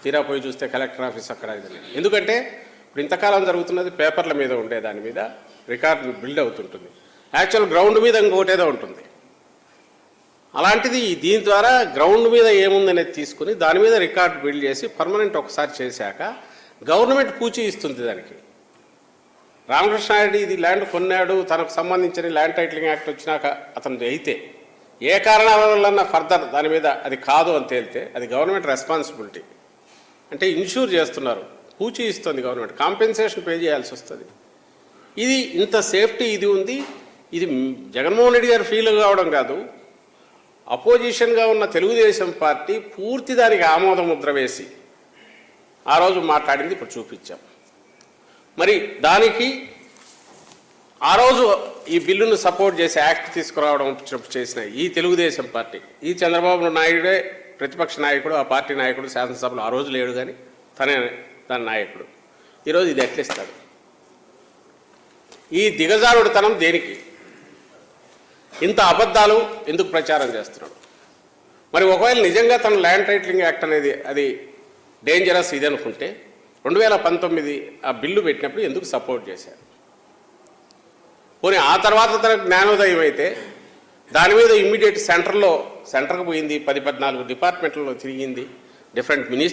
తీరా పోయి చూస్తే కలెక్టర్ ఆఫీస్ అక్కడ ఎందుకంటే ఇప్పుడు ఇంతకాలం జరుగుతున్నది పేపర్ల మీద ఉండే దాని మీద రికార్డు బిల్డ్ అవుతుంటుంది. యాక్చువల్ గ్రౌండ్ మీద ఇంకోటేదో ఉంటుంది. అలాంటిది దీని ద్వారా గ్రౌండ్ మీద ఏముందనేది తీసుకుని దాని మీద రికార్డు బిల్డ్ చేసి పర్మనెంట్ ఒకసారి చేశాక గవర్నమెంట్ పూచి ఇస్తుంది దానికి. రామకృష్ణారెడ్డి ఇది ల్యాండ్ కొన్నాడు, తనకు సంబంధించిన ల్యాండ్ టైటిలింగ్ యాక్ట్ వచ్చినాక అతను అయితే ఏ కారణాల వల్ల ఫర్దర్ దాని మీద అది కాదు అని తేలితే అది గవర్నమెంట్ రెస్పాన్సిబిలిటీ. అంటే ఇన్ష్యూర్ చేస్తున్నారు, పూచి ఇస్తుంది గవర్నమెంట్, కాంపెన్సేషన్ పే చేయాల్సి వస్తుంది. ఇది ఇంత సేఫ్టీ ఇది ఉంది. ఇది జగన్మోహన్ రెడ్డి గారు ఫీల్ కావడం కాదు, అపోజిషన్గా ఉన్న తెలుగుదేశం పార్టీ పూర్తి దానికి ఆమోద ముద్ర వేసి ఆ రోజు మాట్లాడింది ఇప్పుడు చూపించాం. మరి దానికి ఆ రోజు ఈ బిల్లును సపోర్ట్ చేసి యాక్ట్ తీసుకురావడం చేసిన ఈ తెలుగుదేశం పార్టీ, ఈ చంద్రబాబు నాయుడే ప్రతిపక్ష నాయకుడు, ఆ పార్టీ నాయకుడు, శాసనసభలో ఆ రోజు లేడు కానీ తనే దాని నాయకుడు. ఈరోజు ఇది ఎట్లిస్తాడు? ఈ దిగజారుడుతనం దేనికి? ఇంత అబద్ధాలు ఎందుకు ప్రచారం చేస్తున్నాడు? మరి ఒకవేళ నిజంగా తన ల్యాండ్ టైటిలింగ్ యాక్ట్ అనేది అది డేంజరస్ ఇది అనుకుంటే 2019 ఆ బిల్లు పెట్టినప్పుడు ఎందుకు సపోర్ట్ చేశారు? పోనీ ఆ తర్వాత తనకు జ్ఞానోదయం అయితే దాని మీద ఇమ్మీడియట్ సెంటర్కు పోయింది, 10-14 డిపార్ట్మెంట్లలో తిరిగింది, డిఫరెంట్ మినిస్టర్